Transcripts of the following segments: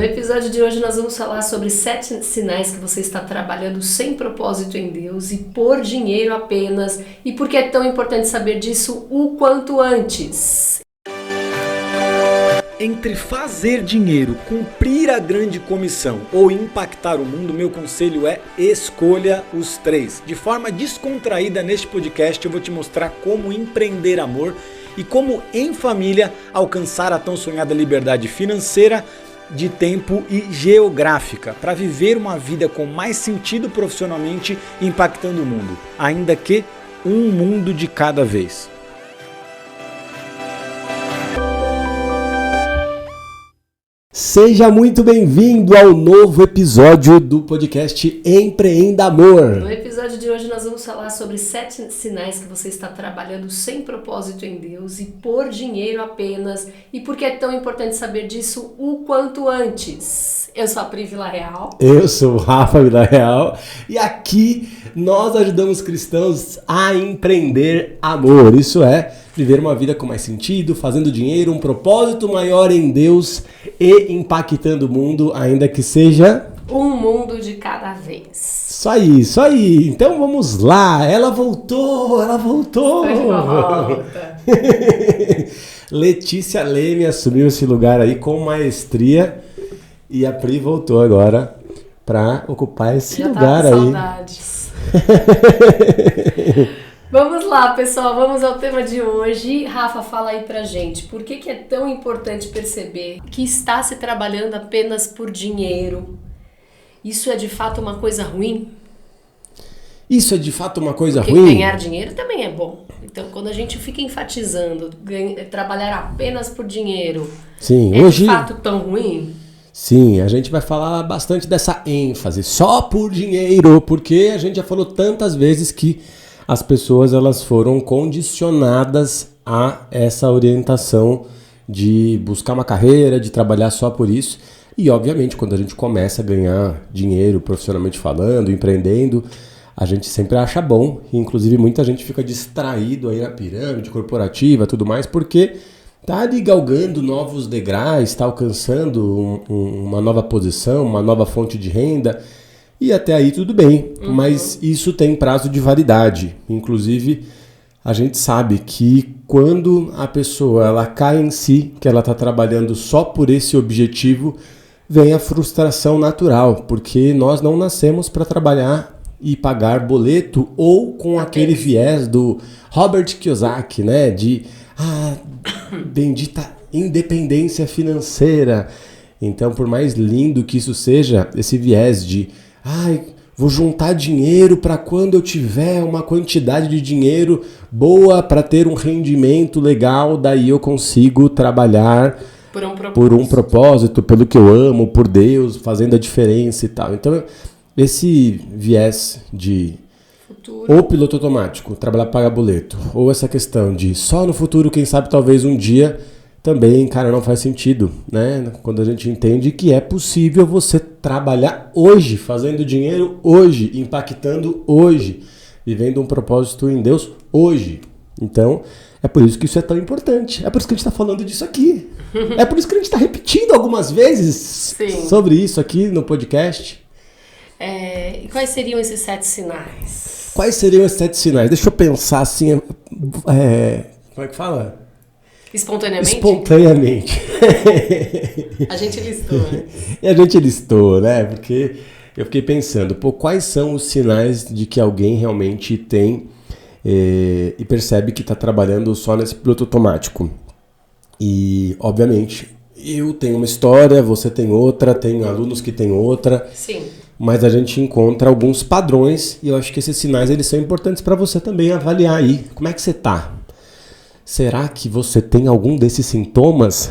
No episódio de hoje nós vamos falar sobre 7 sinais que você está trabalhando sem propósito em Deus e por dinheiro apenas, e por que é tão importante saber disso o quanto antes. Entre fazer dinheiro, cumprir a grande comissão ou impactar o mundo, meu conselho é escolha os 3. De forma descontraída neste podcast eu vou te mostrar como empreender amor e como em família alcançar a tão sonhada liberdade financeira, de tempo e geográfica para viver uma vida com mais sentido profissionalmente, impactando o mundo, ainda que um mundo de cada vez. Seja muito bem-vindo ao novo episódio do podcast Empreenda Amor. No episódio de hoje nós vamos falar sobre 7 sinais que você está trabalhando sem propósito em Deus e por dinheiro apenas, e por que é tão importante saber disso o quanto antes. Eu sou a Pri Villarreal. Eu sou o Rafa Villarreal e aqui nós ajudamos cristãos a empreender amor. Isso é, viver uma vida com mais sentido, fazendo dinheiro, um propósito maior em Deus e impactando o mundo, ainda que seja um mundo de cada vez. Isso aí. Então vamos lá. Ela voltou. Estou de volta. Letícia Leme assumiu esse lugar aí com maestria e a Pri voltou agora para ocupar esse lugar aí. Saudades. Vamos lá, pessoal, vamos ao tema de hoje. Rafa, fala aí pra gente, por que é tão importante perceber que está se trabalhando apenas por dinheiro? Isso é de fato uma coisa ruim? Isso é de fato uma coisa Porque ruim? Ganhar dinheiro também é bom. Então, quando a gente fica enfatizando trabalhar apenas por dinheiro, sim, é hoje, de fato tão ruim? Sim, a gente vai falar bastante dessa ênfase, só por dinheiro, porque a gente já falou tantas vezes que as pessoas elas foram condicionadas a essa orientação de buscar uma carreira, de trabalhar só por isso. E obviamente quando a gente começa a ganhar dinheiro profissionalmente falando, empreendendo, a gente sempre acha bom. E, inclusive muita gente fica distraído aí na pirâmide corporativa e tudo mais, porque tá ali galgando novos degraus, está alcançando uma nova posição, uma nova fonte de renda. E até aí tudo bem, mas isso tem prazo de validade. Inclusive, a gente sabe que quando a pessoa ela cai em si, que ela está trabalhando só por esse objetivo, vem a frustração natural, porque nós não nascemos para trabalhar e pagar boleto ou com aquele viés do Robert Kiyosaki, né? De, bendita independência financeira. Então, por mais lindo que isso seja, esse viés de vou juntar dinheiro para quando eu tiver uma quantidade de dinheiro boa para ter um rendimento legal, daí eu consigo trabalhar por um propósito, pelo que eu amo, por Deus, fazendo a diferença e tal. Então, esse viés de futuro, ou piloto automático, trabalhar para pagar boleto, ou essa questão de só no futuro, quem sabe talvez um dia, também, cara, não faz sentido, né? Quando a gente entende que é possível você trabalhar hoje, fazendo dinheiro hoje, impactando hoje, vivendo um propósito em Deus hoje. Então, é por isso que isso é tão importante. É por isso que a gente está falando disso aqui. É por isso que a gente está repetindo algumas vezes sobre isso aqui no podcast. E quais seriam esses 7 sinais? Quais seriam esses 7 sinais? Deixa eu pensar assim. Como é que fala? Espontaneamente? A gente listou, né? E a gente listou, né? Porque eu fiquei pensando, quais são os sinais de que alguém realmente tem e percebe que está trabalhando só nesse piloto automático? E, obviamente, eu tenho uma história, você tem outra, tenho alunos que têm outra. Sim. Mas a gente encontra alguns padrões e eu acho que esses sinais eles são importantes para você também avaliar aí. Como é que você está? Será que você tem algum desses sintomas?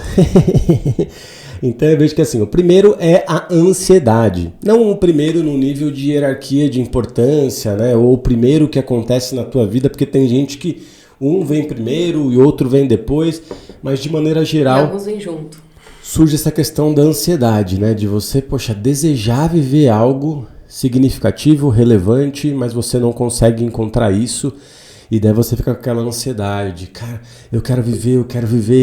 Então eu vejo que assim, o primeiro é a ansiedade. Não o primeiro no nível de hierarquia de importância, né? Ou o primeiro que acontece na tua vida, porque tem gente que um vem primeiro e outro vem depois, mas de maneira geral... E alguns vêm junto. Surge essa questão da ansiedade, né? De você, desejar viver algo significativo, relevante, mas você não consegue encontrar isso. E daí você fica com aquela ansiedade, cara, eu quero viver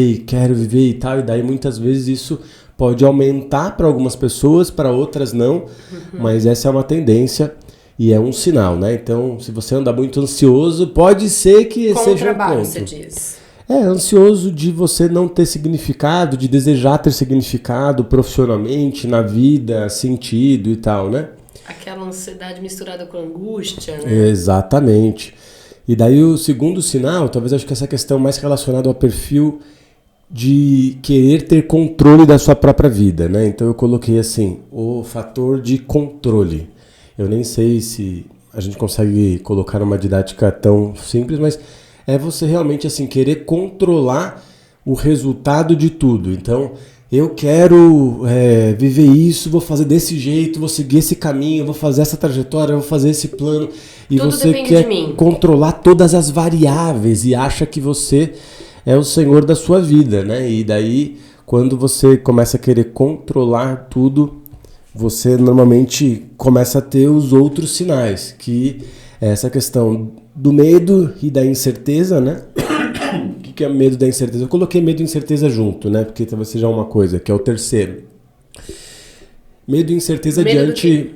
e tal. E daí muitas vezes isso pode aumentar para algumas pessoas, para outras não, mas essa é uma tendência e é um sinal, né? Então, se você anda muito ansioso, pode ser que Com seja o trabalho, um ponto. você diz. Ansioso de você não ter significado, de desejar ter significado profissionalmente, na vida, sentido e tal, né? Aquela ansiedade misturada com angústia, né? Exatamente. E daí o segundo sinal, talvez acho que essa questão mais relacionada ao perfil de querer ter controle da sua própria vida, né? Então eu coloquei assim, o fator de controle. Eu nem sei se a gente consegue colocar uma didática tão simples, mas é você realmente assim querer controlar o resultado de tudo. Então, eu quero viver isso, vou fazer desse jeito, vou seguir esse caminho, vou fazer essa trajetória, vou fazer esse plano. E tudo você depende quer de mim. controlar todas as variáveis e acha que você é o senhor da sua vida, né? E daí, quando você começa a querer controlar tudo, você normalmente começa a ter os outros sinais, que é essa questão do medo e da incerteza, né? O que é medo da incerteza? Eu coloquei medo e incerteza junto, né? Porque talvez seja uma coisa, que é o terceiro. Medo e incerteza diante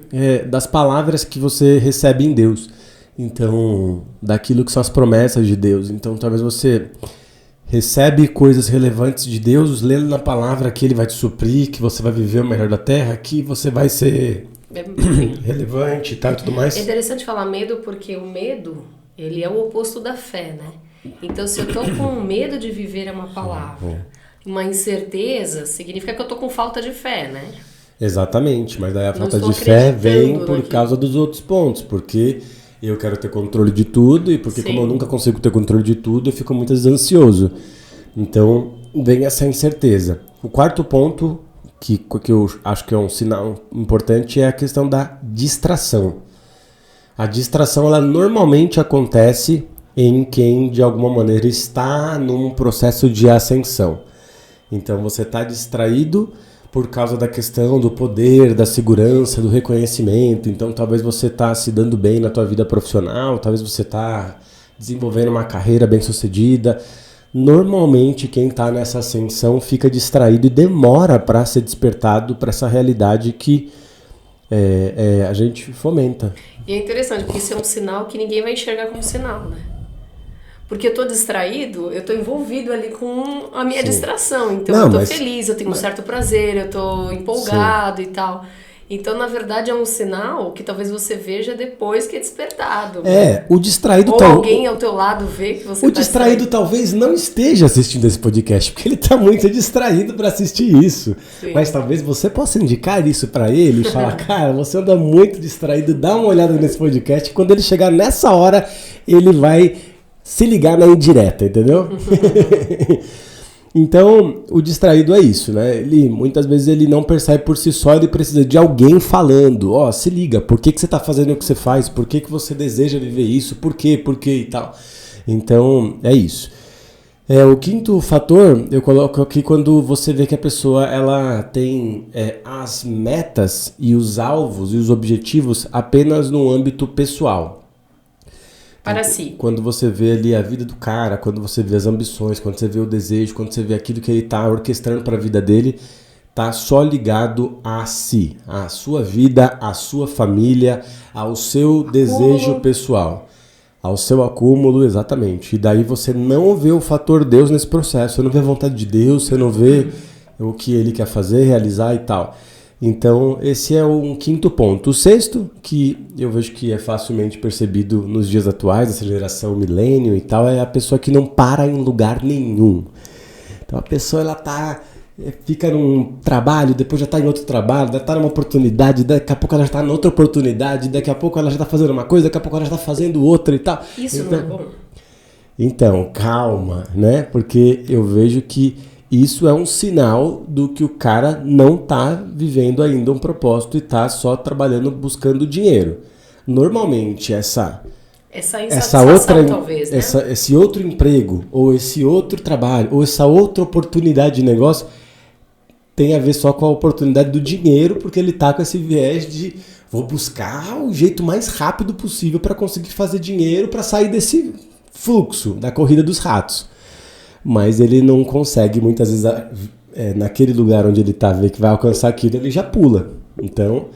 das palavras que você recebe em Deus. Então, daquilo que são as promessas de Deus. Então, talvez você recebe coisas relevantes de Deus, lendo na palavra que Ele vai te suprir, que você vai viver o melhor da terra, que você vai ser relevante e tal, tudo mais. É interessante falar medo porque o medo, ele é o oposto da fé, né? Então, se eu tô com medo de viver uma palavra, uma incerteza, significa que eu tô com falta de fé, né? Exatamente, mas daí a falta de fé vem por causa dos outros pontos, porque eu quero ter controle de tudo e porque como eu nunca consigo ter controle de tudo, eu fico muito ansioso. Então, vem essa incerteza. O quarto ponto, que eu acho que é um sinal importante, é a questão da distração. A distração, ela normalmente acontece em quem, de alguma maneira, está num processo de ascensão. Então, você está distraído por causa da questão do poder, da segurança, do reconhecimento. Então, talvez você está se dando bem na tua vida profissional, talvez você está desenvolvendo uma carreira bem-sucedida. Normalmente, quem está nessa ascensão fica distraído e demora para ser despertado para essa realidade que a gente fomenta. E é interessante, porque isso é um sinal que ninguém vai enxergar como sinal, né? Porque eu tô distraído, eu tô envolvido ali com a minha distração. Então eu tô feliz, eu tenho um certo prazer, eu tô empolgado e tal. Então, na verdade, é um sinal que talvez você veja depois que é despertado. O distraído... Ou alguém ao teu lado vê que você O distraído talvez não esteja assistindo esse podcast, porque ele tá muito distraído para assistir isso. Sim. Mas talvez você possa indicar isso para ele e falar, cara, você anda muito distraído, dá uma olhada nesse podcast, e quando ele chegar nessa hora, ele vai se ligar na indireta, entendeu? Então, o distraído é isso, né? Muitas vezes ele não percebe por si só, ele precisa de alguém falando. Se liga, por que você está fazendo o que você faz? Por que você deseja viver isso? Por quê e tal? Então, é isso. O quinto fator, eu coloco aqui quando você vê que a pessoa ela tem as metas e os alvos e os objetivos apenas no âmbito pessoal. Para si. Quando você vê ali a vida do cara, quando você vê as ambições, quando você vê o desejo, quando você vê aquilo que ele está orquestrando para a vida dele, tá só ligado a si, à sua vida, à sua família, ao seu desejo pessoal, ao seu acúmulo, exatamente. E daí você não vê o fator Deus nesse processo, você não vê a vontade de Deus, você não vê o que ele quer fazer, realizar e tal. Então, esse é um quinto ponto. O sexto, que eu vejo que é facilmente percebido nos dias atuais, dessa geração milênio e tal, é a pessoa que não para em lugar nenhum. Então, a pessoa fica num trabalho, depois já está em outro trabalho, já está numa oportunidade, daqui a pouco ela já está em outra oportunidade, daqui a pouco ela já está fazendo uma coisa, daqui a pouco ela já está fazendo outra e tal. Isso não é bom? Então, calma, né? Porque eu vejo que isso é um sinal do que o cara não está vivendo ainda um propósito e está só trabalhando, buscando dinheiro. Normalmente, essa outra, talvez, né? Esse outro emprego, ou esse outro trabalho, ou essa outra oportunidade de negócio tem a ver só com a oportunidade do dinheiro, porque ele está com esse viés de vou buscar o jeito mais rápido possível para conseguir fazer dinheiro, para sair desse fluxo da corrida dos ratos. Mas ele não consegue muitas vezes naquele lugar onde ele está, vê que vai alcançar aquilo, ele já pula. Então,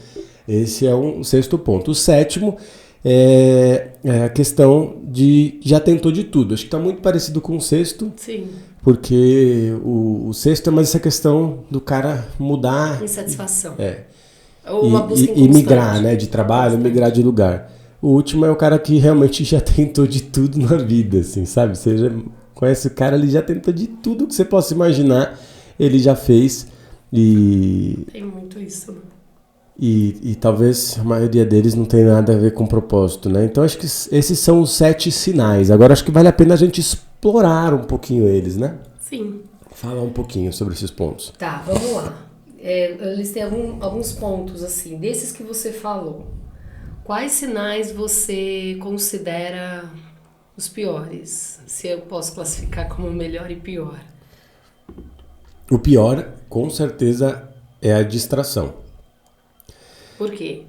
esse é um sexto ponto. O sétimo é a questão de já tentou de tudo. Acho que está muito parecido com o sexto. Sim. Porque o sexto é mais essa questão do cara mudar. Insatisfação. Ou uma busca e migrar, né? De trabalho, migrar de lugar. O último é o cara que realmente já tentou de tudo na vida, assim, sabe? Você já conhece o cara, ele já tentou de tudo que você possa imaginar, ele já fez. Tem muito isso, né? E talvez a maioria deles não tenha nada a ver com propósito, né? Então acho que esses são os 7 sinais. Agora acho que vale a pena a gente explorar um pouquinho eles, né? Sim. Falar um pouquinho sobre esses pontos. Tá, vamos lá. Eu listei alguns pontos, assim, desses que você falou. Quais sinais você considera os piores? Se eu posso classificar como melhor e pior. O pior, com certeza, é a distração. Por quê?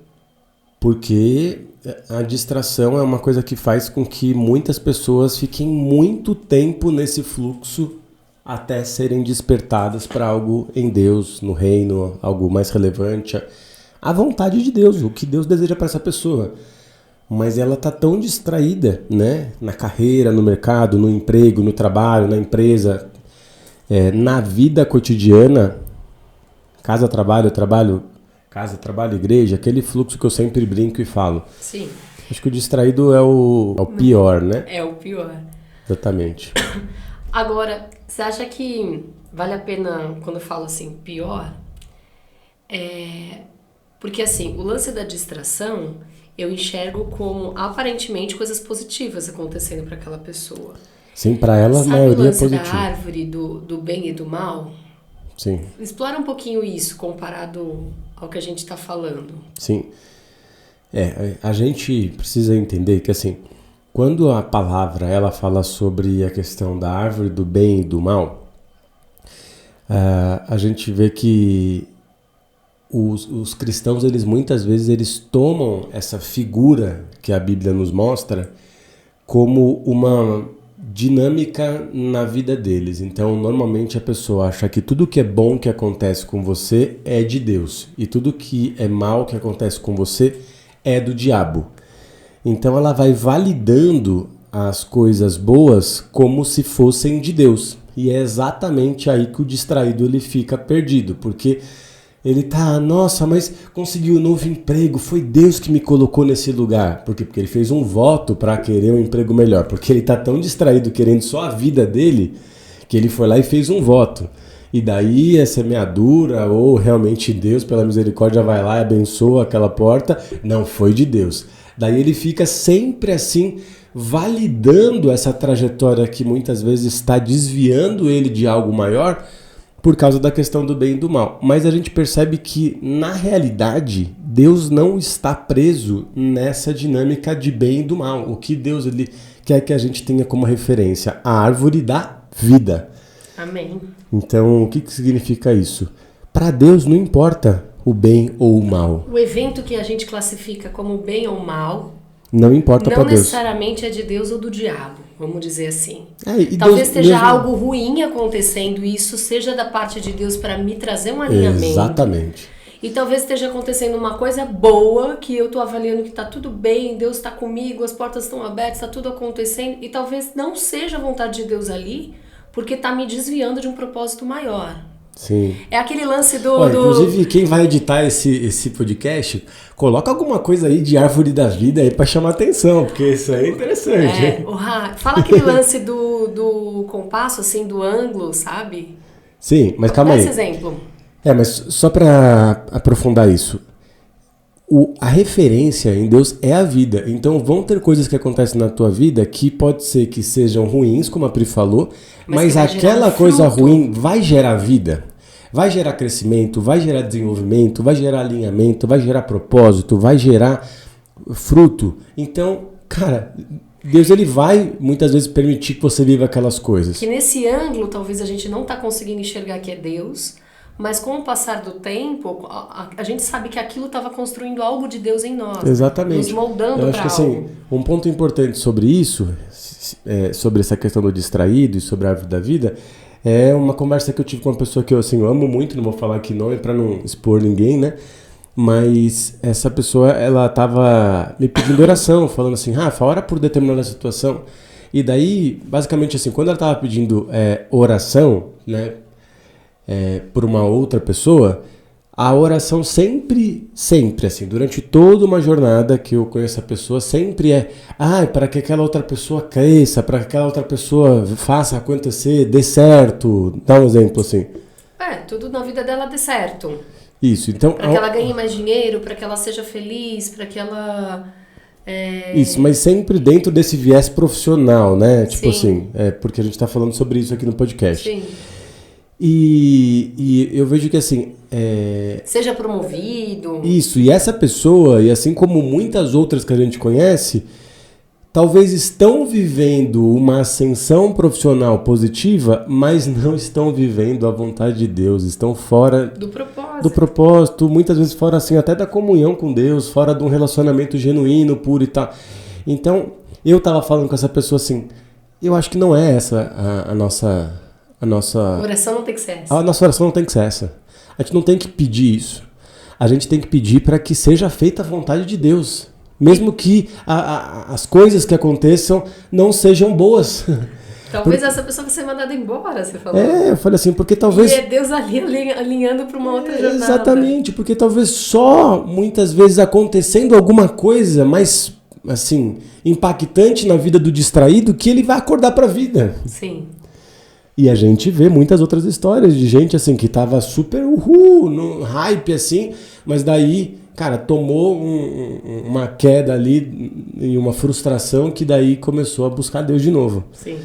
Porque a distração é uma coisa que faz com que muitas pessoas fiquem muito tempo nesse fluxo até serem despertadas para algo em Deus, no reino, algo mais relevante, a vontade de Deus, o que Deus deseja para essa pessoa. Mas ela está tão distraída, né? Na carreira, no mercado, no emprego, no trabalho, na empresa, na vida cotidiana, casa, trabalho, igreja, aquele fluxo que eu sempre brinco e falo. Sim. Acho que o distraído é o pior, né? É o pior. Exatamente. Agora, você acha que vale a pena, quando eu falo assim, pior? Porque assim, o lance da distração, eu enxergo como aparentemente coisas positivas acontecendo para aquela pessoa. Sim, para ela a maioria é positiva. Sabe o lance da árvore do bem e do mal? Sim. Explora um pouquinho isso comparado ao que a gente está falando. Sim. A gente precisa entender que, assim, quando a palavra ela fala sobre a questão da árvore do bem e do mal, a gente vê que os cristãos, eles muitas vezes eles tomam essa figura que a Bíblia nos mostra como uma dinâmica na vida deles. Então, normalmente a pessoa acha que tudo que é bom que acontece com você é de Deus e tudo que é mal que acontece com você é do diabo. Então, ela vai validando as coisas boas como se fossem de Deus. E é exatamente aí que o distraído ele fica perdido, porque ele tá, nossa, mas conseguiu um novo emprego, foi Deus que me colocou nesse lugar. Por quê? Porque ele fez um voto para querer um emprego melhor, porque ele tá tão distraído querendo só a vida dele, que ele foi lá e fez um voto. E daí é semeadura, ou realmente Deus, pela misericórdia, vai lá e abençoa aquela porta. Não, foi de Deus. Daí ele fica sempre assim, validando essa trajetória que muitas vezes está desviando ele de algo maior, por causa da questão do bem e do mal. Mas a gente percebe que, na realidade, Deus não está preso nessa dinâmica de bem e do mal. O que Deus ele quer que a gente tenha como referência? A árvore da vida. Amém. Então, o que significa isso? Para Deus não importa o bem ou o mal. O evento que a gente classifica como bem ou mal não importa para Deus. Não necessariamente é de Deus ou do diabo, vamos dizer assim. Talvez Deus esteja algo ruim acontecendo, e isso seja da parte de Deus para me trazer um alinhamento. Exatamente. E talvez esteja acontecendo uma coisa boa, que eu estou avaliando que está tudo bem, Deus está comigo, as portas estão abertas, está tudo acontecendo, e talvez não seja a vontade de Deus ali, porque está me desviando de um propósito maior. Sim. É aquele lance do... Inclusive, quem vai editar esse podcast, coloca alguma coisa aí de árvore da vida aí pra chamar atenção, porque isso aí é interessante. Fala aquele lance do compasso, assim, do ângulo, sabe? Sim, mas calma aí. Dá esse exemplo. Mas só pra aprofundar isso. A referência em Deus é a vida. Então vão ter coisas que acontecem na tua vida que pode ser que sejam ruins, como a Pri falou, mas aquela coisa ruim vai gerar vida, vai gerar crescimento, vai gerar desenvolvimento, vai gerar alinhamento, vai gerar propósito, vai gerar fruto. Então, cara, Deus ele vai muitas vezes permitir que você viva aquelas coisas. Que nesse ângulo talvez a gente não está conseguindo enxergar que é Deus, mas com o passar do tempo, a gente sabe que aquilo estava construindo algo de Deus em nós. Exatamente. Nos moldando para algo. Eu acho que assim, um ponto importante sobre isso, sobre essa questão do distraído e sobre a árvore da vida, É uma conversa que eu tive com uma pessoa que eu, assim, eu amo muito, não vou falar aqui nome para não expor ninguém, né? Mas essa pessoa, ela tava me pedindo oração, falando assim, Rafa, ora por determinada situação. E daí, basicamente assim, quando ela tava pedindo oração, né, por uma outra pessoa, a oração sempre, assim, durante toda uma jornada que eu conheço a pessoa, sempre para que aquela outra pessoa cresça, para que aquela outra pessoa faça acontecer, dê certo. Dá um exemplo assim. Tudo na vida dela dê certo. Isso, então... Para que ela ganhe mais dinheiro, para que ela seja feliz, para que ela... Isso, mas sempre dentro desse viés profissional, né? Tipo Sim. assim, porque a gente tá falando sobre isso aqui no podcast. Sim. E eu vejo que assim... Seja promovido. Isso, e essa pessoa, e assim como muitas outras que a gente conhece, talvez estão vivendo uma ascensão profissional positiva, mas não estão vivendo a vontade de Deus, estão fora do propósito, muitas vezes fora assim até da comunhão com Deus, fora de um relacionamento genuíno, puro e tal. Então, eu tava falando com essa pessoa assim, eu acho que não é essa a nossa... A oração não tem que ser essa. A nossa oração não tem que ser essa. A gente não tem que pedir isso. A gente tem que pedir para que seja feita a vontade de Deus. Mesmo que as coisas que aconteçam não sejam boas. Talvez essa pessoa vai ser mandada embora, você falou. Eu falei assim, porque talvez... E é Deus ali alinhando para uma outra jornada. Exatamente, porque talvez só, muitas vezes, acontecendo alguma coisa mais, assim, impactante na vida do distraído, que ele vai acordar para a vida. Sim. E a gente vê muitas outras histórias de gente assim que tava super no hype assim, mas daí, cara, tomou uma queda ali e uma frustração que daí começou a buscar Deus de novo. Sim.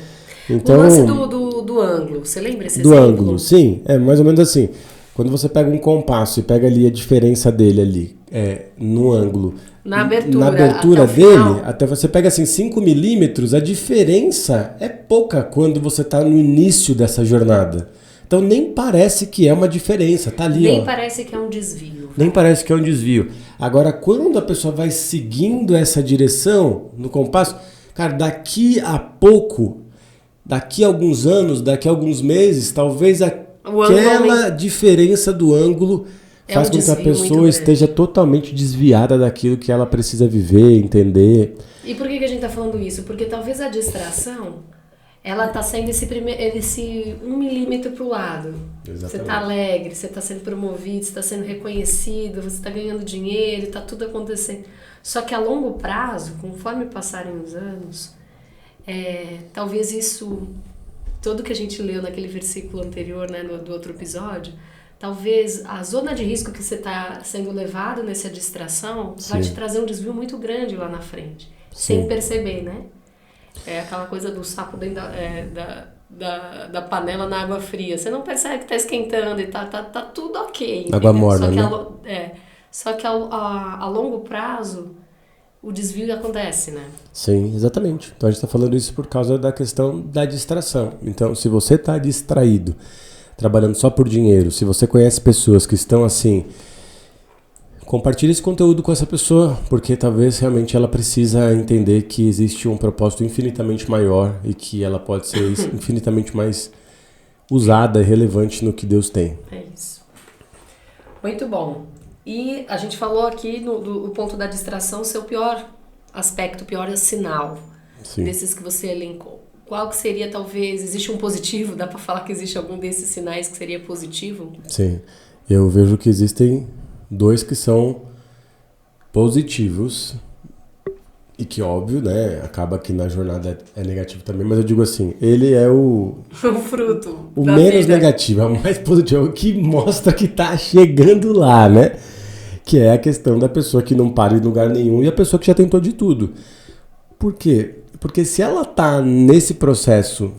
Então, o lance do ângulo, você lembra esse do exemplo? Ângulo, sim, é mais ou menos assim. Quando você pega um compasso e pega ali a diferença dele ali, no ângulo, na abertura até dele, até você pega assim 5 milímetros, a diferença é pouca quando você está no início dessa jornada. Então nem parece que é uma diferença, tá ali, nem parece que é um desvio. Nem parece que é um desvio. Agora, quando a pessoa vai seguindo essa direção no compasso, cara, daqui a pouco, daqui a alguns anos, daqui a alguns meses, talvez aquela diferença do ângulo faz com que a pessoa esteja totalmente desviada daquilo que ela precisa viver, entender. E por que a gente está falando isso? Porque talvez a distração, ela está sendo esse 1 milímetro para o lado. Exatamente. Você está alegre, você está sendo promovido, você está sendo reconhecido, você está ganhando dinheiro, está tudo acontecendo. Só que a longo prazo, conforme passarem os anos, talvez isso, tudo que a gente leu naquele versículo anterior, né, do outro episódio, talvez a zona de risco que você está sendo levado nessa distração vai te trazer um desvio muito grande lá na frente, sem perceber, né? É aquela coisa do sapo dentro da panela na água fria. Você não percebe que está esquentando e tá tudo ok. Água morna, Só que a longo prazo o desvio acontece, né? Sim, exatamente. Então a gente está falando isso por causa da questão da distração. Então, se você está distraído, trabalhando só por dinheiro, se você conhece pessoas que estão assim, compartilhe esse conteúdo com essa pessoa, porque talvez realmente ela precisa entender que existe um propósito infinitamente maior e que ela pode ser infinitamente mais usada e relevante no que Deus tem. É isso. Muito bom. E a gente falou aqui do ponto da distração, seu pior aspecto, pior sinal desses que você elencou. Qual que seria, talvez, existe um positivo? Dá para falar que existe algum desses sinais que seria positivo? Sim, eu vejo que existem 2 que são positivos e que, óbvio, né, acaba que na jornada é negativo também, mas eu digo assim, ele é o fruto, o menos negativo, é o mais positivo, é o que mostra que tá chegando lá, né? Que é a questão da pessoa que não para em lugar nenhum e a pessoa que já tentou de tudo. Por quê? Porque se ela tá nesse processo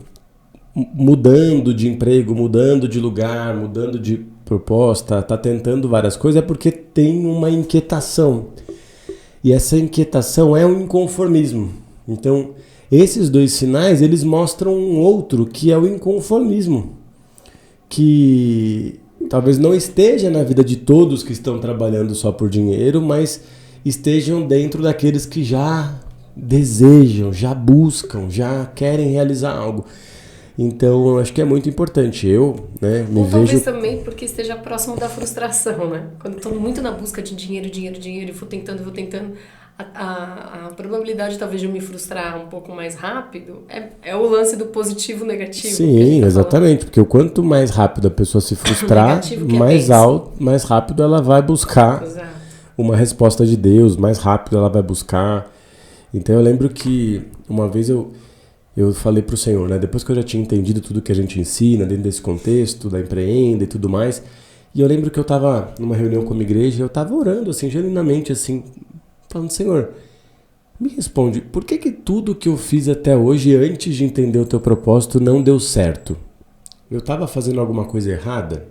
mudando de emprego, mudando de lugar, mudando de proposta, tá tentando várias coisas, é porque tem uma inquietação. E essa inquietação é um inconformismo. Então, esses 2 sinais, eles mostram um outro, que é o inconformismo. Que talvez não esteja na vida de todos que estão trabalhando só por dinheiro, mas estejam dentro daqueles que já desejam, já buscam, já querem realizar algo. Então, eu acho que é muito importante. Eu, né, me Ou talvez vejo... também porque esteja próximo da frustração, né? Quando estou muito na busca de dinheiro, e vou tentando, a probabilidade talvez de eu me frustrar um pouco mais rápido é o lance do positivo negativo. Sim, exatamente, porque o quanto mais rápido a pessoa se frustrar, mais rápido ela vai buscar uma resposta de Deus, mais rápido ela vai buscar. Então eu lembro que uma vez eu falei pro Senhor, né, depois que eu já tinha entendido tudo que a gente ensina dentro desse contexto da empreenda e tudo mais, e eu lembro que eu estava numa reunião com a minha igreja e eu estava orando, assim, genuinamente, assim, falando, Senhor, me responde, por que tudo que eu fiz até hoje, antes de entender o teu propósito, não deu certo? Eu estava fazendo alguma coisa errada?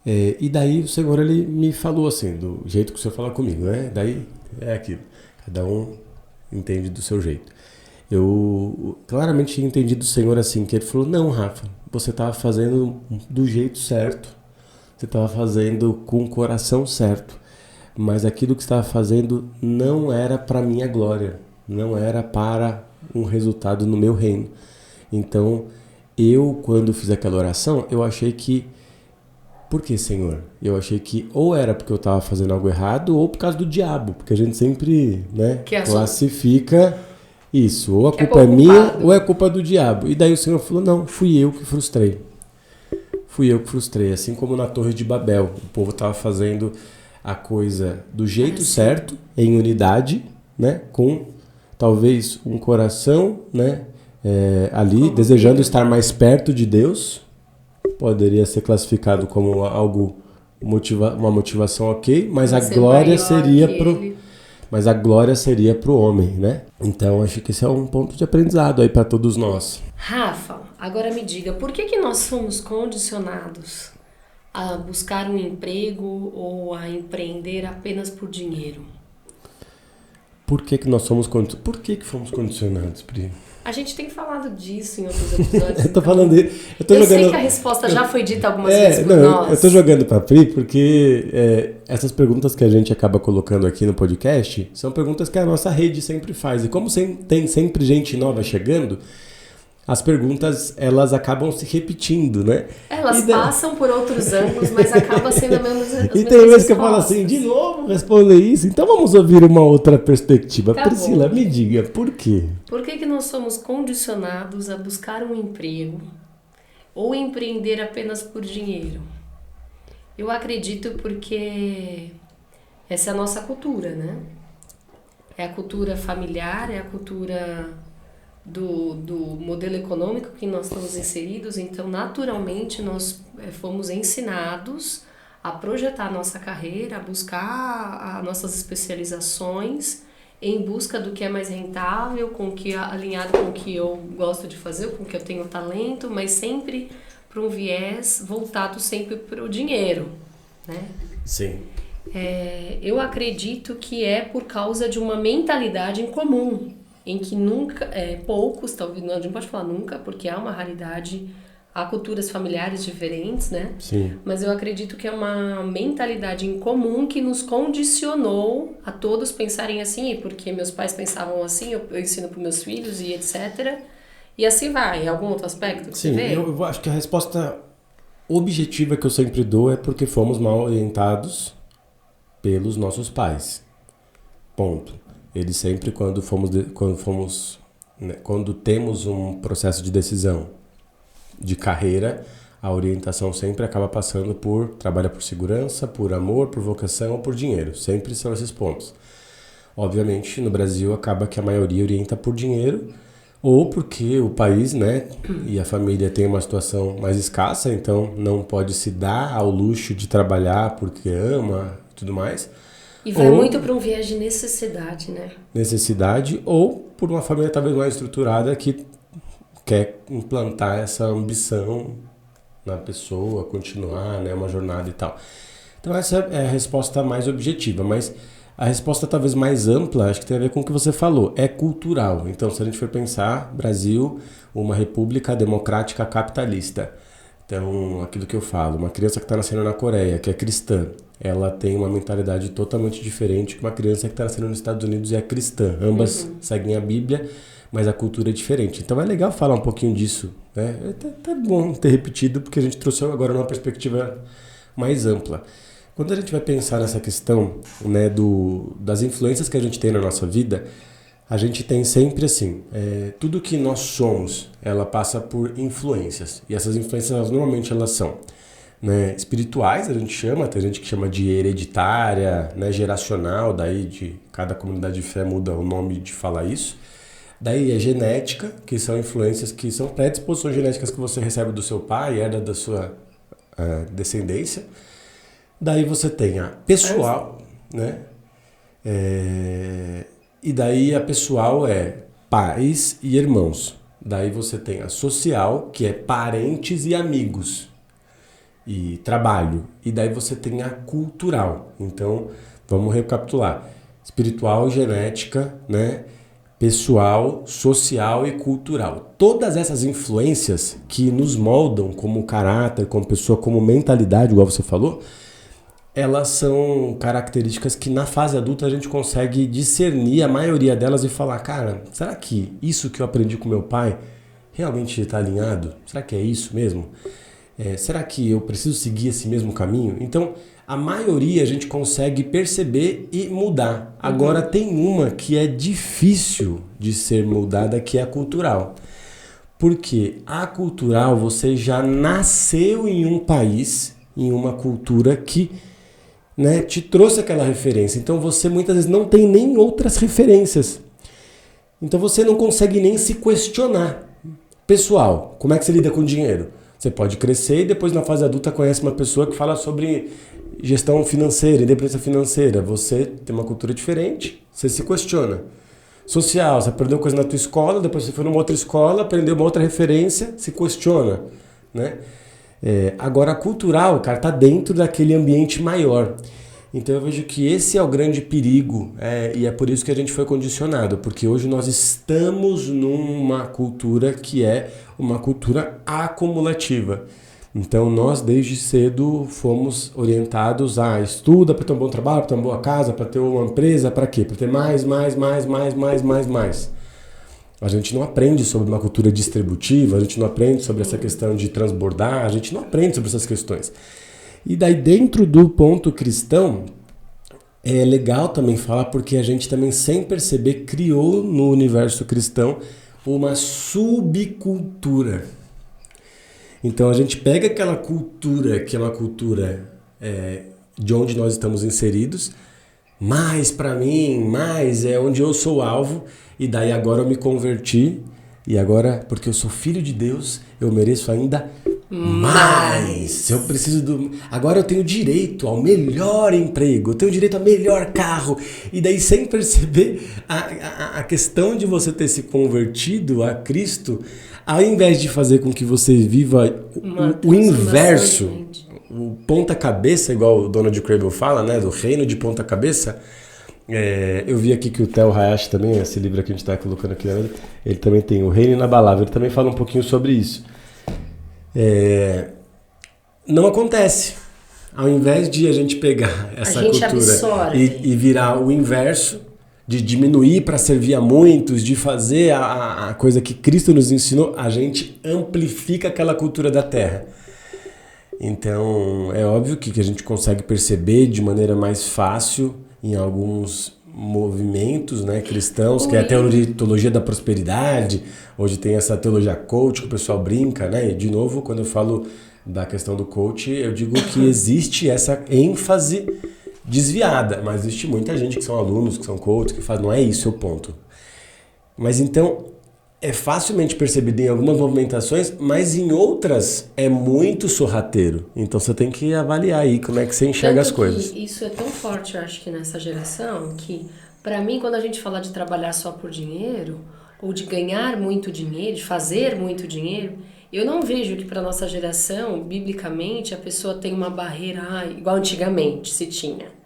E daí o Senhor, ele me falou assim, do jeito que o Senhor fala comigo, né? Daí é aquilo, cada um entende do seu jeito. Eu claramente tinha entendido do Senhor assim, que ele falou, não, Rafa, você estava fazendo do jeito certo, você estava fazendo com o coração certo. Mas aquilo que estava fazendo não era para minha glória, não era para um resultado no meu reino. Então, quando fiz aquela oração, eu achei que... Por que, Senhor? Eu achei que ou era porque eu estava fazendo algo errado ou por causa do diabo, porque a gente sempre, né, classifica isso, ou a culpa é minha ou é culpa do diabo. E daí o Senhor falou, não, fui eu que frustrei. Assim como na Torre de Babel, o povo estava fazendo a coisa do jeito certo, em unidade, né, com talvez um coração, né, ali desejando estar mais perto de Deus, poderia ser classificado como algo uma motivação ok, mas a glória seria pro homem, né? Então acho que esse é um ponto de aprendizado aí para todos nós. Rafa, agora me diga, por que nós somos condicionados a buscar um emprego ou a empreender apenas por dinheiro? Por que fomos condicionados, Pri? A gente tem falado disso em outros episódios. Eu sei que a resposta já foi dita algumas vezes por nós. Eu tô jogando pra Pri porque essas perguntas que a gente acaba colocando aqui no podcast são perguntas que a nossa rede sempre faz. E como tem sempre gente nova chegando, as perguntas, elas acabam se repetindo, né? Elas passam por outros ângulos, mas acaba sendo a mesma. E tem vezes que eu falo assim, de novo responder isso? Então vamos ouvir uma outra perspectiva. Tá, Priscila, me diga, por quê? Por que nós somos condicionados a buscar um emprego ou empreender apenas por dinheiro? Eu acredito porque essa é a nossa cultura, né? É a cultura familiar, é a cultura do modelo econômico que nós estamos inseridos, então naturalmente nós fomos ensinados a projetar a nossa carreira, a buscar as nossas especializações em busca do que é mais rentável, alinhado com o que eu gosto de fazer, com o que eu tenho talento, mas sempre para um viés voltado sempre para o dinheiro, né? Sim. Eu acredito que é por causa de uma mentalidade incomum, em que poucos, talvez, não, a gente pode falar nunca, porque há uma raridade, há culturas familiares diferentes, né? Sim. Mas eu acredito que é uma mentalidade incomum que nos condicionou a todos pensarem assim, porque meus pais pensavam assim, eu ensino para meus filhos e etc. E assim vai. Algum outro aspecto que você vê? Eu acho que a resposta objetiva que eu sempre dou é porque fomos mal orientados pelos nossos pais. Ponto. Eles sempre, quando temos um processo de decisão de carreira, a orientação sempre acaba passando por trabalhar por segurança, por amor, por vocação ou por dinheiro. Sempre são esses pontos. Obviamente, no Brasil, acaba que a maioria orienta por dinheiro, ou porque o país, né, e a família tem uma situação mais escassa, então não pode se dar ao luxo de trabalhar porque ama e tudo mais. E vai muito para um viés de necessidade, né? Necessidade, ou por uma família talvez mais estruturada que quer implantar essa ambição na pessoa, continuar, né, uma jornada e tal. Então essa é a resposta mais objetiva, mas a resposta talvez mais ampla, acho que tem a ver com o que você falou, é cultural. Então se a gente for pensar, Brasil, uma república democrática capitalista. Então, aquilo que eu falo, uma criança que está nascendo na Coreia, que é cristã, ela tem uma mentalidade totalmente diferente que uma criança que está nascendo nos Estados Unidos e é cristã. Ambas seguem a Bíblia, mas a cultura é diferente. Então é legal falar um pouquinho disso, né? É até bom ter repetido, porque a gente trouxe agora uma perspectiva mais ampla. Quando a gente vai pensar nessa questão, né, das influências que a gente tem na nossa vida, a gente tem sempre assim, tudo que nós somos, ela passa por influências. E essas influências, normalmente, elas são, né, espirituais, a gente chama, tem gente que chama de hereditária, né, geracional, daí de cada comunidade de fé muda o nome de falar isso. Daí é genética, que são influências que são predisposições genéticas que você recebe do seu pai, herda da sua descendência. Daí você tem a pessoal, né? E daí a pessoal é pais e irmãos. Daí você tem a social, que é parentes e amigos. E trabalho. E daí você tem a cultural. Então, vamos recapitular. Espiritual, genética, né? Pessoal, social e cultural. Todas essas influências que nos moldam como caráter, como pessoa, como mentalidade, igual você falou, elas são características que na fase adulta a gente consegue discernir a maioria delas e falar, cara, será que isso que eu aprendi com meu pai realmente está alinhado? Será que é isso mesmo? Será que eu preciso seguir esse mesmo caminho? Então, a maioria a gente consegue perceber e mudar. Agora, tem uma que é difícil de ser mudada, que é a cultural. Porque a cultural, você já nasceu em um país, em uma cultura que, né, te trouxe aquela referência. Então, você muitas vezes não tem nem outras referências. Então, você não consegue nem se questionar. Pessoal, como é que você lida com dinheiro? Você pode crescer e depois na fase adulta conhece uma pessoa que fala sobre gestão financeira, independência financeira. Você tem uma cultura diferente, você se questiona. Social, você aprendeu coisa na tua escola, depois você foi numa outra escola, aprendeu uma outra referência, se questiona, né? Agora, a cultural, cara, tá dentro daquele ambiente maior. Então eu vejo que esse é o grande perigo, e é por isso que a gente foi condicionado, porque hoje nós estamos numa cultura que é uma cultura acumulativa. Então nós desde cedo fomos orientados a estuda para ter um bom trabalho, para ter uma boa casa, para ter uma empresa, para quê? Para ter mais. A gente não aprende sobre uma cultura distributiva, a gente não aprende sobre essa questão de transbordar, a gente não aprende sobre essas questões. E daí dentro do ponto cristão, é legal também falar porque a gente também sem perceber criou no universo cristão uma subcultura. Então a gente pega aquela cultura que é uma cultura de onde nós estamos inseridos, mais para mim, mais é onde eu sou alvo, e daí agora eu me converti, e agora, porque eu sou filho de Deus, eu mereço ainda mais. Eu preciso agora eu tenho direito ao melhor emprego, eu tenho direito ao melhor carro. E daí sem perceber a questão de você ter se convertido a Cristo, ao invés de fazer com que você viva o inverso, o ponta-cabeça, igual o Donald Craven fala, né, do reino de ponta-cabeça. Eu vi aqui que o Theo Hayashi também, esse livro que a gente está colocando aqui, ele também tem o Reino Inabalável, ele também fala um pouquinho sobre isso. Não acontece. Ao invés de a gente pegar essa cultura e virar o inverso, de diminuir para servir a muitos, de fazer a coisa que Cristo nos ensinou, a gente amplifica aquela cultura da terra. Então, é óbvio que a gente consegue perceber de maneira mais fácil em alguns movimentos, né, cristãos, que é a teologia da prosperidade. Hoje tem essa teologia coach que o pessoal brinca, né? E de novo, quando eu falo da questão do coach, eu digo que existe essa ênfase desviada, mas existe muita gente que são alunos, que são coaches, que fazem, não é isso o ponto. Mas então, é facilmente percebido em algumas movimentações, mas em outras é muito sorrateiro. Então você tem que avaliar aí como é que você enxerga as coisas. Isso é tão forte, eu acho que nessa geração, que para mim, quando a gente fala de trabalhar só por dinheiro, ou de ganhar muito dinheiro, de fazer muito dinheiro, eu não vejo que para nossa geração, biblicamente, a pessoa tem uma barreira igual antigamente se tinha.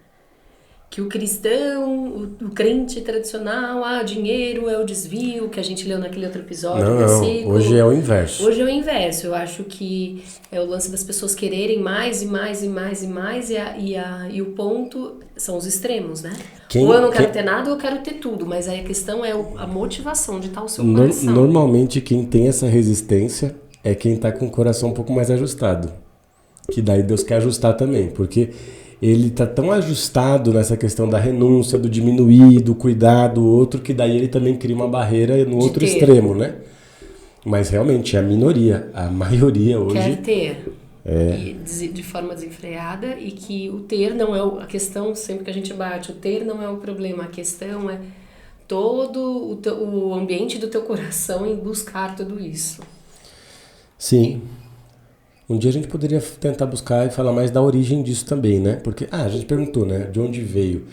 que o cristão, o crente tradicional, dinheiro é o desvio, que a gente leu naquele outro episódio. Não, hoje é o inverso. Hoje é o inverso. Eu acho que é o lance das pessoas quererem mais e mais e mais e mais, e o ponto são os extremos, né? Ou eu não quero ter nada ou eu quero ter tudo, mas aí a questão é a motivação de estar o seu coração. Normalmente quem tem essa resistência é quem está com o coração um pouco mais ajustado. Que daí Deus quer ajustar também, porque ele está tão ajustado nessa questão da renúncia, do diminuir, do cuidar do outro, que daí ele também cria uma barreira no outro extremo, né? Mas realmente é a minoria, a maioria hoje... Quer ter. De forma desenfreada, e que o ter não é a questão, sempre que a gente bate, o ter não é o problema, a questão é todo o ambiente do teu coração em buscar tudo isso. Sim. Um dia a gente poderia tentar buscar e falar mais da origem disso também, né? Porque, a gente perguntou, né? De onde veio?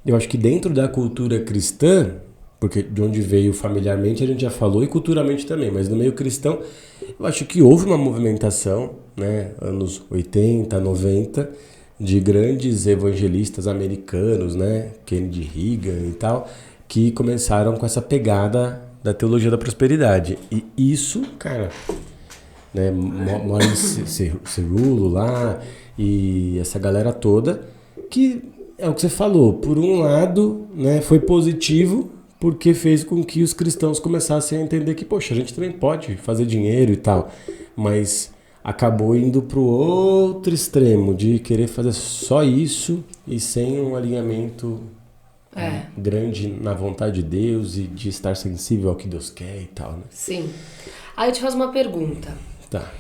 Eu acho que dentro da cultura cristã, porque de onde veio familiarmente a gente já falou, e culturalmente também, mas no meio cristão, eu acho que houve uma movimentação, né? Anos 80, 90, de grandes evangelistas americanos, né? Kennedy Reagan e tal, que começaram com essa pegada da teologia da prosperidade. E isso, cara... né, Maurice Cerullo lá e essa galera toda, que é o que você falou, por um lado, né, foi positivo porque fez com que os cristãos começassem a entender que, poxa, a gente também pode fazer dinheiro e tal, mas acabou indo pro outro extremo de querer fazer só isso e sem um alinhamento grande na vontade de Deus e de estar sensível ao que Deus quer e tal, né? Sim. Aí eu te faço uma pergunta. Tá.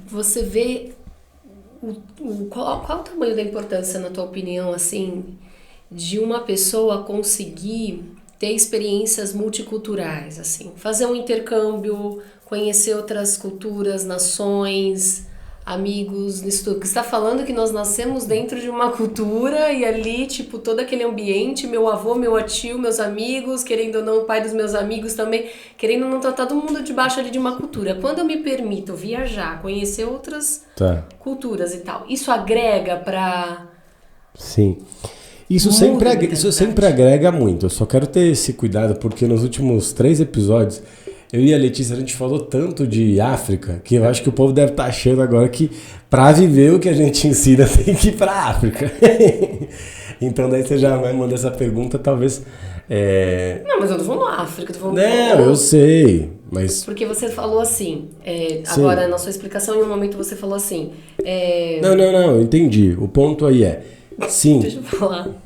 Você vê qual o tamanho da importância, na tua opinião, assim, de uma pessoa conseguir ter experiências multiculturais, assim, fazer um intercâmbio, conhecer outras culturas, nações, amigos, nisso tudo? Porque você está falando que nós nascemos dentro de uma cultura e ali, tipo, todo aquele ambiente, meu avô, meu tio, meus amigos, querendo ou não, o pai dos meus amigos também, querendo ou não, tá todo mundo debaixo ali de uma cultura. Quando eu me permito viajar, conhecer outras culturas e tal, isso agrega pra... Sim. Isso sempre agrega muito. Eu só quero ter esse cuidado porque nos últimos 3 episódios eu e a Letícia, a gente falou tanto de África, que eu acho que o povo deve estar achando agora que para viver o que a gente ensina tem que ir para a África. Então daí você já vai mandar essa pergunta, talvez... Não, mas eu não vou na África, eu sei, mas... Porque você falou assim, agora na sua explicação, em um momento você falou assim... Não, eu entendi. O ponto aí sim. Deixa eu falar.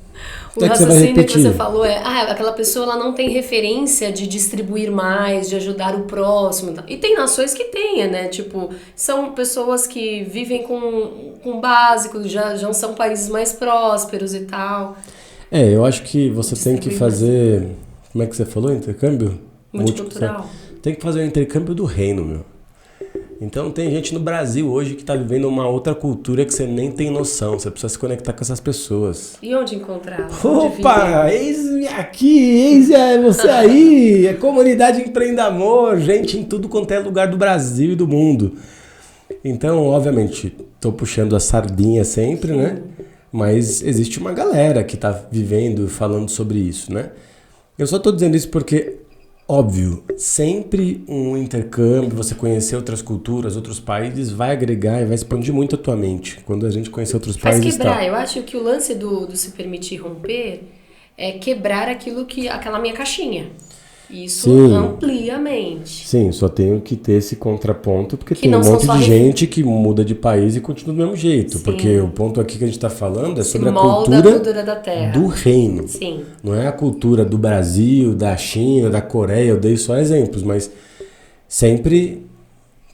O raciocínio que você falou aquela pessoa ela não tem referência de distribuir mais, de ajudar o próximo. E tem nações que têm, né? Tipo, são pessoas que vivem com básico, já são países mais prósperos e tal. Eu acho que você tem que fazer... Como é que você falou? Intercâmbio? Multicultural. Tem que fazer o intercâmbio do reino, meu. Então tem gente no Brasil hoje que está vivendo uma outra cultura que você nem tem noção. Você precisa se conectar com essas pessoas. E onde encontrar? Opa! Eis-me aqui, eis você aí. É comunidade Empreenda Amor, gente em tudo quanto é lugar do Brasil e do mundo. Então, obviamente, estou puxando a sardinha sempre, né? Mas existe uma galera que está vivendo e falando sobre isso, né? Eu só estou dizendo isso porque... Óbvio, sempre um intercâmbio, você conhecer outras culturas, outros países, vai agregar e vai expandir muito a tua mente. Quando a gente conhecer outros países... Faz quebrar. Eu acho que o lance do se permitir romper é quebrar aquela minha caixinha. Isso amplia a mente. Sim, só tenho que ter esse contraponto, porque tem um monte de gente que muda de país e continua do mesmo jeito. Sim. Porque o ponto aqui que a gente está falando é sobre a cultura da terra. Do reino. Sim. Não é a cultura do Brasil, da China, da Coreia, eu dei só exemplos, mas sempre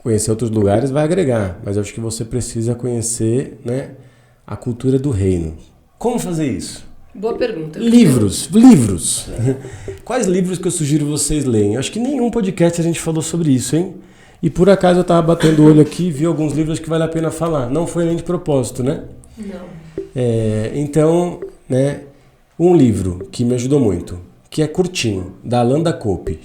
conhecer outros lugares vai agregar. Mas eu acho que você precisa conhecer, né, a cultura do reino. Como fazer isso? Boa pergunta. Livros. Quais livros que eu sugiro vocês lerem? Acho que nenhum podcast a gente falou sobre isso, hein? E por acaso eu tava batendo o olho aqui e vi alguns livros que vale a pena falar. Não foi nem de propósito, né? Não. Então, né, um livro que me ajudou muito, que é curtinho, da Alanda Cope.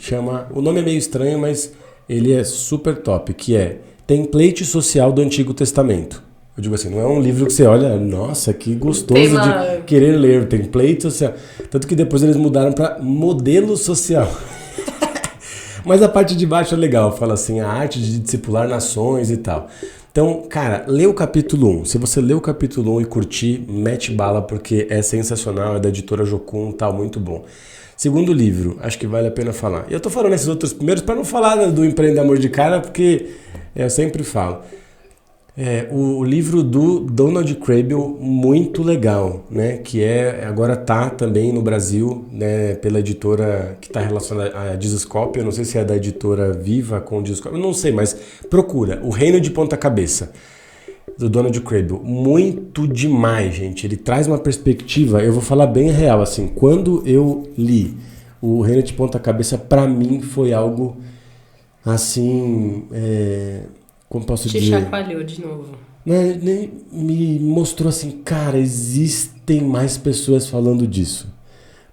O nome é meio estranho, mas ele é super top, que é Template Social do Antigo Testamento. Eu digo assim, não é um livro que você olha, nossa, que gostoso Tema... de querer ler, template social. Tanto que depois eles mudaram para modelo social. Mas a parte de baixo é legal, fala assim, a arte de discipular nações e tal. Então, cara, lê o capítulo 1. Se você lê o capítulo 1 e curtir, mete bala, porque é sensacional, é da editora Jocum, tal, muito bom. Segundo livro, acho que vale a pena falar. Eu tô falando esses outros primeiros para não falar do Empreenda Amor de Cara, porque eu sempre falo. O livro do Donald Kraybill, muito legal, né? Que agora tá também no Brasil, né? Pela editora que está relacionada a Dizascope. Eu não sei se é da editora Viva com Dizascope, eu não sei, mas procura. O Reino de Ponta Cabeça, do Donald Kraybill. Muito demais, gente. Ele traz uma perspectiva, eu vou falar bem real, assim. Quando eu li o Reino de Ponta Cabeça, para mim foi algo assim... Como posso dizer? Te chacoalhou de novo. Me mostrou assim, cara, existem mais pessoas falando disso.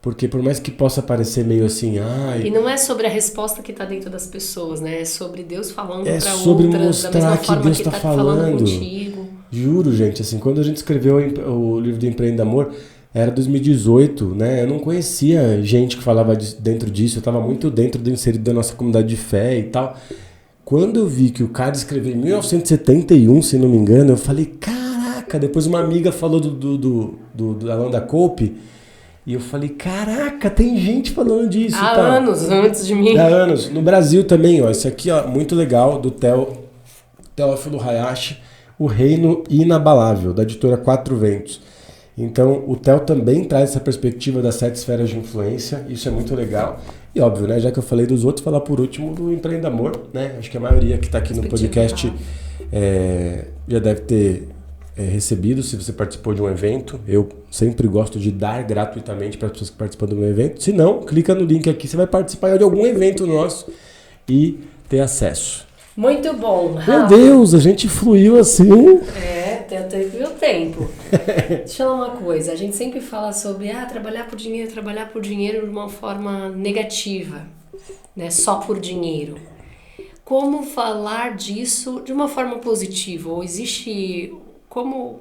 Porque por mais que possa parecer meio assim... E não é sobre a resposta que está dentro das pessoas, né? É sobre Deus falando para outras, sobre mostrar da mesma que forma Deus que está está falando falando contigo. Juro, gente, assim, quando a gente escreveu o livro do Empreenda Amor, era 2018, né? Eu não conhecia gente que falava dentro disso, eu estava muito inserido da nossa comunidade de fé e tal... Quando eu vi que o cara escreveu em 1971, se não me engano, eu falei, caraca, depois uma amiga falou do Alan da Cope, e eu falei, caraca, tem gente falando disso. Há anos, antes de mim. Há anos. No Brasil também, ó, esse aqui, ó, muito legal, do Teófilo Hayashi, O Reino Inabalável, da editora Quatro Ventos. Então, o Theo também traz essa perspectiva das 7 esferas de influência, isso é muito legal. E óbvio, né, já que eu falei dos outros, falar por último do Empreenda Amor, né? Acho que a maioria que está aqui no podcast já deve ter recebido, se você participou de um evento. Eu sempre gosto de dar gratuitamente para as pessoas que participam do meu evento. Se não, clica no link aqui, você vai participar de algum evento nosso e ter acesso. Muito bom, Rafa. Meu Deus, a gente fluiu assim. Teve o tempo. Deixa eu falar uma coisa, a gente sempre fala sobre trabalhar por dinheiro de uma forma negativa, né? Só por dinheiro. Como falar disso de uma forma positiva? Ou existe como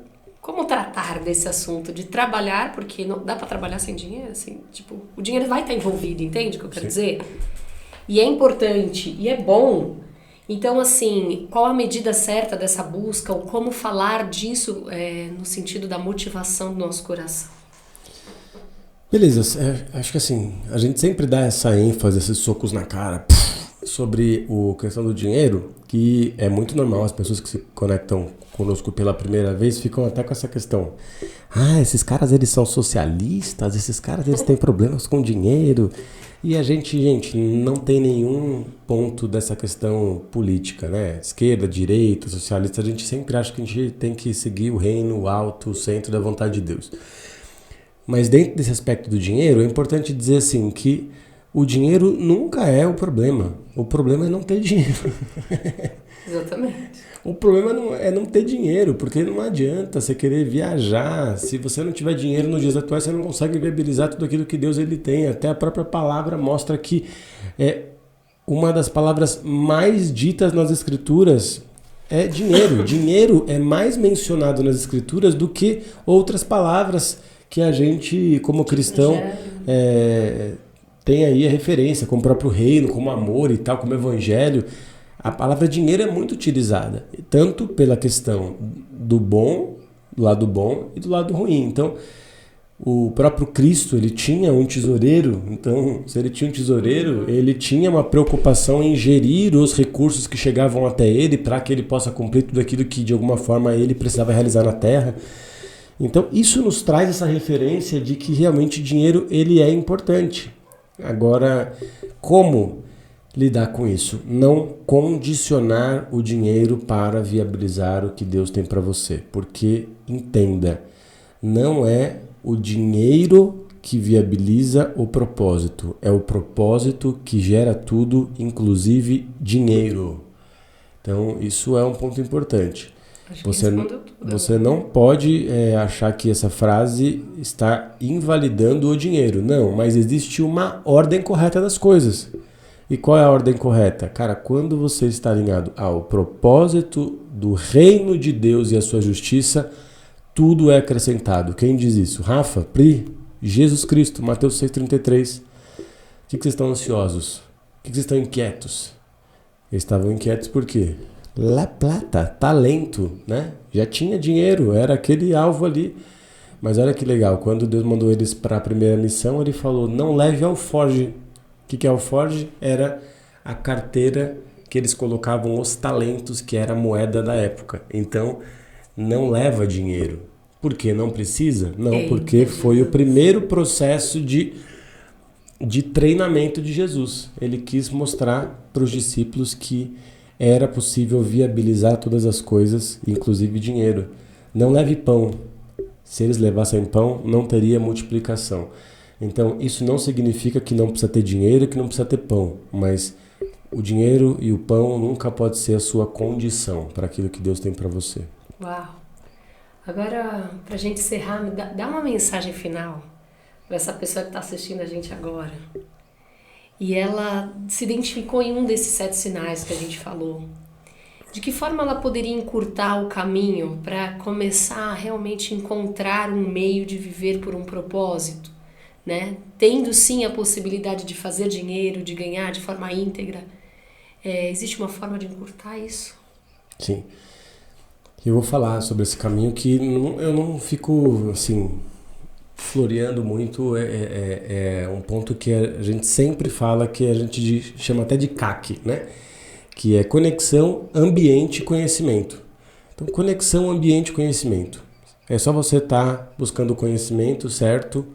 tratar desse assunto de trabalhar, porque não dá para trabalhar sem dinheiro, assim, tipo, o dinheiro vai estar envolvido, entende o que eu quero dizer? E é importante, e é bom. Então, assim, qual a medida certa dessa busca, ou como falar disso no sentido da motivação do nosso coração? Beleza, acho que assim, a gente sempre dá essa ênfase, esses socos na cara sobre a questão do dinheiro, que é muito normal, as pessoas que se conectam conosco pela primeira vez ficam até com essa questão. Esses caras, eles são socialistas, esses caras, eles têm problemas com dinheiro. E a gente, não tem nenhum ponto dessa questão política, né? Esquerda, direita, socialista, a gente sempre acha que a gente tem que seguir o reino, o alto, o centro da vontade de Deus. Mas dentro desse aspecto do dinheiro, é importante dizer assim que o dinheiro nunca é o problema. O problema é não ter dinheiro. Exatamente. O problema é não ter dinheiro, porque não adianta você querer viajar. Se você não tiver dinheiro nos dias atuais, você não consegue viabilizar tudo aquilo que Deus ele tem. Até a própria palavra mostra que uma das palavras mais ditas nas Escrituras é dinheiro. Dinheiro é mais mencionado nas Escrituras do que outras palavras que a gente, como cristão, tem aí a referência, como o próprio reino, como amor e tal, como evangelho. A palavra dinheiro é muito utilizada, tanto pela questão do lado bom e do lado ruim. Então, o próprio Cristo, ele tinha um tesoureiro. Então, se ele tinha um tesoureiro, ele tinha uma preocupação em gerir os recursos que chegavam até ele para que ele possa cumprir tudo aquilo que, de alguma forma, ele precisava realizar na terra. Então, isso nos traz essa referência de que realmente dinheiro ele é importante. Agora, como lidar com isso? Não condicionar o dinheiro para viabilizar o que Deus tem para você. Porque, entenda, não é o dinheiro que viabiliza o propósito. É o propósito que gera tudo, inclusive dinheiro. Então, isso é um ponto importante. Você não pode achar que essa frase está invalidando o dinheiro. Não, mas existe uma ordem correta das coisas. E qual é a ordem correta? Cara, quando você está alinhado ao propósito do reino de Deus e a sua justiça, tudo é acrescentado. Quem diz isso? Rafa, Pri, Jesus Cristo, Mateus 6,33. O que vocês estão ansiosos? O que vocês estão inquietos? Eles estavam inquietos por quê? La plata, talento, né? Já tinha dinheiro, era aquele alvo ali. Mas olha que legal, quando Deus mandou eles para a primeira missão, ele falou, não leve alforge. O que é alforge? Era a carteira que eles colocavam os talentos, que era a moeda da época. Então, não leva dinheiro. Por quê? Não precisa? Não, porque foi o primeiro processo de treinamento de Jesus. Ele quis mostrar para os discípulos que era possível viabilizar todas as coisas, inclusive dinheiro. Não leve pão. Se eles levassem pão, não teria multiplicação. Então, isso não significa que não precisa ter dinheiro e que não precisa ter pão, mas o dinheiro e o pão nunca pode ser a sua condição para aquilo que Deus tem para você. Uau! Agora, para a gente encerrar, dá uma mensagem final para essa pessoa que está assistindo a gente agora. E ela se identificou em um desses 7 sinais que a gente falou. De que forma ela poderia encurtar o caminho para começar a realmente encontrar um meio de viver por um propósito, né? Tendo sim a possibilidade de fazer dinheiro, de ganhar de forma íntegra. Existe uma forma de encurtar isso? Sim. Eu vou falar sobre esse caminho que eu não fico assim floreando muito. É um ponto que a gente sempre fala, que a gente chama até de CAC, né? Que é conexão, ambiente e conhecimento. Então, conexão, ambiente e conhecimento. É só você estar buscando o conhecimento certo,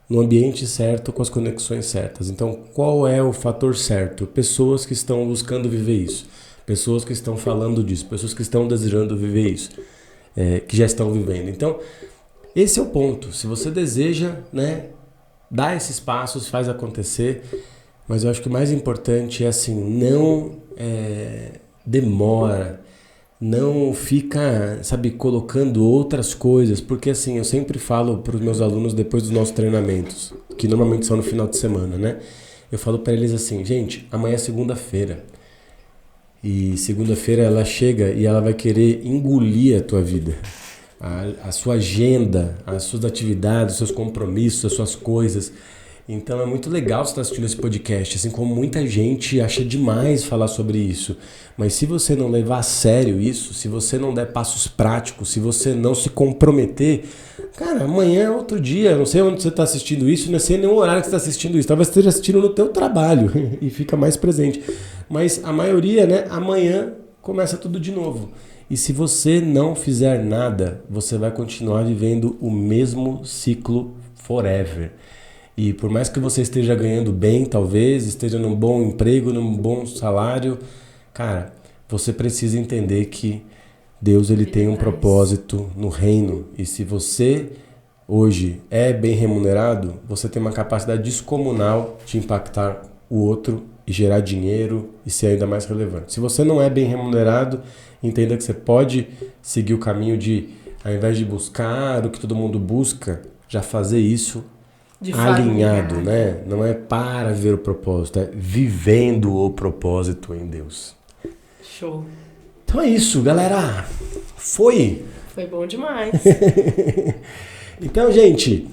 no ambiente certo, com as conexões certas. Então, qual é o fator certo? Pessoas que estão buscando viver isso. Pessoas que estão falando disso. Pessoas que estão desejando viver isso. Que já estão vivendo. Então, esse é o ponto. Se você deseja, né, dar esses passos, faz acontecer. Mas eu acho que o mais importante é assim, não demora, não fica, sabe, colocando outras coisas, porque assim, eu sempre falo para os meus alunos depois dos nossos treinamentos, que normalmente são no final de semana, né? Eu falo para eles assim, gente, amanhã é segunda-feira, e segunda-feira ela chega e ela vai querer engolir a tua vida, a sua agenda, as suas atividades, os seus compromissos, as suas coisas. Então é muito legal você estar assistindo esse podcast, assim como muita gente acha demais falar sobre isso. Mas se você não levar a sério isso, se você não der passos práticos, se você não se comprometer, cara, amanhã é outro dia, eu não sei onde você está assistindo isso, não sei nem o horário que você está assistindo isso, talvez você esteja assistindo no teu trabalho e fica mais presente. Mas a maioria, né, amanhã começa tudo de novo. E se você não fizer nada, você vai continuar vivendo o mesmo ciclo forever. E por mais que você esteja ganhando bem, talvez, esteja num bom emprego, num bom salário, cara, você precisa entender que Deus ele tem um propósito no reino. E se você hoje é bem remunerado, você tem uma capacidade descomunal de impactar o outro e gerar dinheiro e ser ainda mais relevante. Se você não é bem remunerado, entenda que você pode seguir o caminho de, ao invés de buscar o que todo mundo busca, já fazer isso alinhado, né? Não é para ver o propósito, é vivendo o propósito em Deus. Show. Então é isso, galera. Foi bom demais. Então, gente,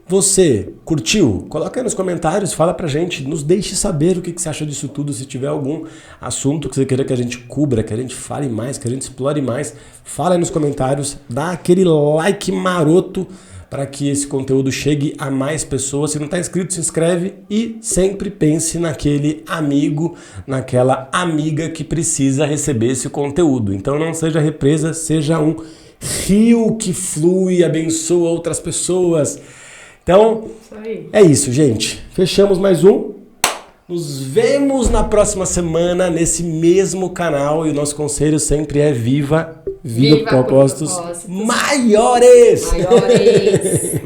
você curtiu? Coloca aí nos comentários, fala pra gente, nos deixe saber o que você acha disso tudo. Se tiver algum assunto que você queira que a gente cubra, que a gente fale mais, que a gente explore mais, fala aí nos comentários, dá aquele like maroto para que esse conteúdo chegue a mais pessoas. Se não está inscrito, se inscreve e sempre pense naquele amigo, naquela amiga que precisa receber esse conteúdo. Então não seja represa, seja um rio que flui e abençoa outras pessoas. Então, é isso, gente. Fechamos mais um. Nos vemos na próxima semana nesse mesmo canal e o nosso conselho sempre é viva propósitos maiores!